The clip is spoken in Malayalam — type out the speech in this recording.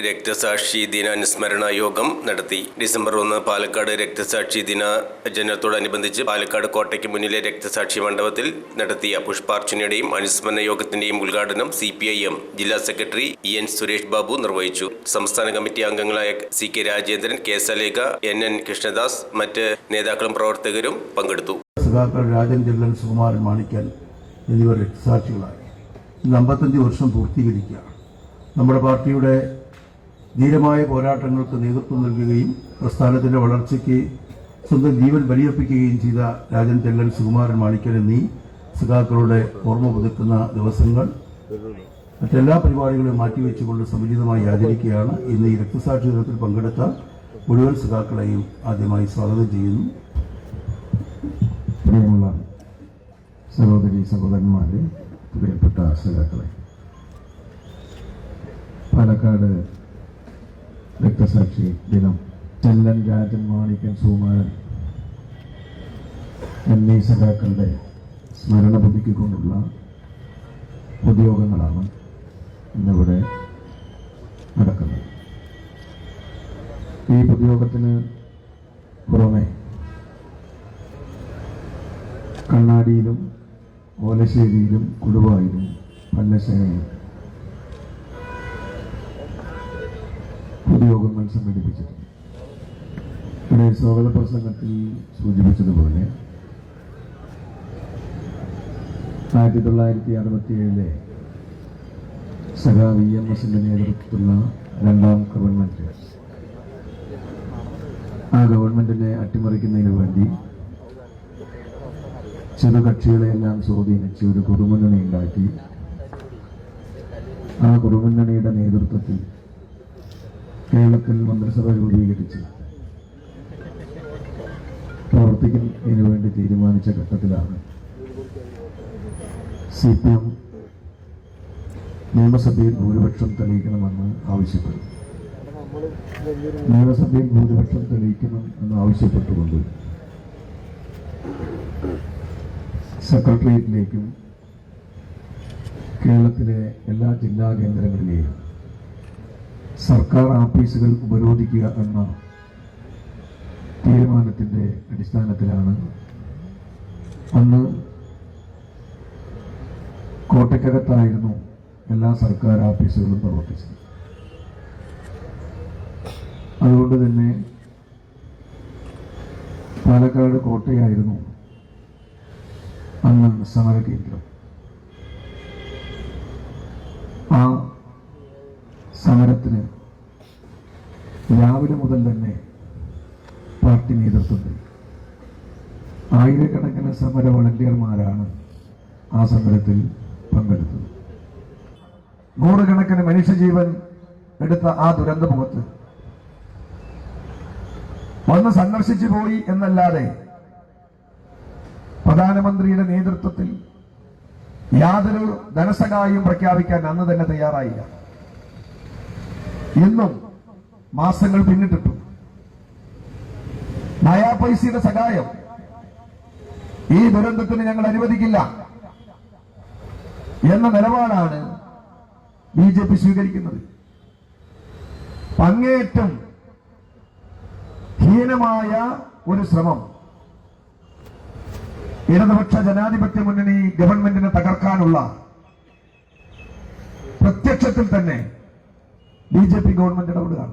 രക്തസാക്ഷി ദിനാനുസ്മരണ യോഗം നടത്തി. ഡിസംബർ 1 പാലക്കാട് രക്തസാക്ഷി ദിനാചരണത്തോടനുബന്ധിച്ച് പാലക്കാട് കോട്ടയ്ക്ക് മുന്നിലെ രക്തസാക്ഷി മണ്ഡപത്തിൽ നടത്തിയ പുഷ്പാർച്ചനയുടെയും അനുസ്മരണ യോഗത്തിന്റെയും ഉദ്ഘാടനം CPIM ജില്ലാ സെക്രട്ടറി EN സുരേഷ് ബാബു നിർവഹിച്ചു. സംസ്ഥാന കമ്മിറ്റി അംഗങ്ങളായ CK Rajendran, K സലേഖ, NN Krishnadas, മറ്റ് നേതാക്കളും പ്രവർത്തകരും പങ്കെടുത്തു. രാജൻ ചെല്ലൻ, സുകുമാരൻ മാണിക്കൽ എന്നിവർ രക്തസാക്ഷികളായി. 55 വർഷം പൂർത്തീകരിക്കുകയാണ്. നമ്മുടെ പാർട്ടിയുടെ ധീരമായ പോരാട്ടങ്ങൾക്ക് നേതൃത്വം നൽകുകയും പ്രസ്ഥാനത്തിന്റെ വളർച്ചയ്ക്ക് സ്വന്തം ജീവൻ ബലിയർപ്പിക്കുകയും ചെയ്ത രാജൻ ചെല്ലൻ, സുകുമാരൻ മാണിക്കൽ എന്നീ സഖാക്കളുടെ ഓർമ്മ പുതുക്കുന്ന ദിവസങ്ങൾ മറ്റെല്ലാ പരിപാടികളും മാറ്റിവെച്ചുകൊണ്ട് സമുചിതമായി ആചരിക്കുകയാണ്. ഇന്ന് ഈ രക്തസാക്ഷി ദിനത്തിൽ പങ്കെടുത്ത മുഴുവൻ സഖാക്കളെയും ആദ്യമായി സ്വാഗതം ചെയ്യുന്നു. പ്രിയമുള്ള സഹോദരി സഹോദരന്മാരെ, പ്രിയപ്പെട്ട സഖാക്കളെ, പാലക്കാട് രക്തസാക്ഷി ദിനം ചെല്ലൻ, രാജൻ, മാണിക്കൻ, സുകുമാരൻ എന്നീ സഖാക്കളുടെ സ്മരണ പുതുക്കിക്കൊണ്ടുള്ള പൊതുയോഗങ്ങളാണ് ഇന്നിവിടെ നടക്കുന്നത്. ഈ പൊതുയോഗത്തിന് പുറമെ കണ്ണാടിയിലും ഓലശ്ശേരിയിലും കൊടുവായിലും പല്ലശ്ശേരിയിലും പൊതുയോഗങ്ങൾ സംഘടിപ്പിച്ചിട്ടുണ്ട്. ഇവിടെ സ്വാഗത പ്രസംഗത്തിൽ സൂചിപ്പിച്ചതുപോലെ 1967 സഖാവ് EMSന്റെ നേതൃത്വത്തിലുള്ള രണ്ടാം ഗവൺമെന്റ്, ആ ഗവൺമെന്റിനെ അട്ടിമറിക്കുന്നതിന് വേണ്ടി ചെറുകക്ഷികളെയെല്ലാം സ്വാധീനിച്ച് ഒരു കുറുമുന്നണി ഉണ്ടാക്കി. ആ കുറുമുന്നണിയുടെ നേതൃത്വത്തിൽ കേരളത്തിൽ മന്ത്രിസഭ രൂപീകരിച്ച് പ്രവർത്തിക്കുന്നതിന് വേണ്ടി തീരുമാനിച്ച ഘട്ടത്തിലാണ് CPM നിയമസഭയിൽ ഭൂരിപക്ഷം തെളിയിക്കണമെന്ന് ആവശ്യപ്പെട്ടു. നിയമസഭയിൽ ഭൂരിപക്ഷം തെളിയിക്കണം എന്ന് ആവശ്യപ്പെട്ടുകൊണ്ട് സെക്രട്ടേറിയറ്റിലേക്കും കേരളത്തിലെ എല്ലാ ജില്ലാ കേന്ദ്രങ്ങളിലെയും സർക്കാർ ഓഫീസുകൾ ഉപരോധിക്കുക എന്ന തീരുമാനത്തിന്റെ അടിസ്ഥാനത്തിലാണ് അന്ന് കോട്ടയ്ക്കകത്തായിരുന്നു എല്ലാ സർക്കാർ ഓഫീസുകളും പ്രവർത്തിച്ചത്. അതുകൊണ്ട് തന്നെ പാലക്കാട് കോട്ടയായിരുന്നു അന്ന് സമര കേന്ദ്രം. ആ സമരത്തിന് രാവിലെ മുതൽ തന്നെ പാർട്ടി നേതൃത്വത്തിൽ ആയിരക്കണക്കിന് സമര വളണ്ടിയർമാരാണ് ആ സമരത്തിൽ പങ്കെടുത്തത്. നൂറുകണക്കിന് മനുഷ്യജീവൻ എടുത്ത ആ ദുരന്തമുഖത്ത് വന്ന് സന്ദർശിച്ചു പോയി എന്നല്ലാതെ പ്രധാനമന്ത്രിയുടെ നേതൃത്വത്തിൽ യാതൊരു ധനസഹായവും പ്രഖ്യാപിക്കാൻ അന്ന് തന്നെ തയ്യാറായില്ല. ഇന്നും മാസങ്ങൾ പിന്നിട്ടിട്ടു നയാ പൈസയുടെ സഹായം ഈ ദുരന്തത്തിന് ഞങ്ങൾ അനുവദിക്കില്ല എന്ന നിലപാടാണ് BJP സ്വീകരിക്കുന്നത്. അങ്ങേയറ്റം ഹീനമായ ഒരു ശ്രമം ഇടതുപക്ഷ ജനാധിപത്യ മുന്നണി ഗവൺമെന്റിനെ തകർക്കാനുള്ള പ്രത്യക്ഷത്തിൽ തന്നെ BJP ഗവൺമെന്റ് ഇടപെടുകയാണ്.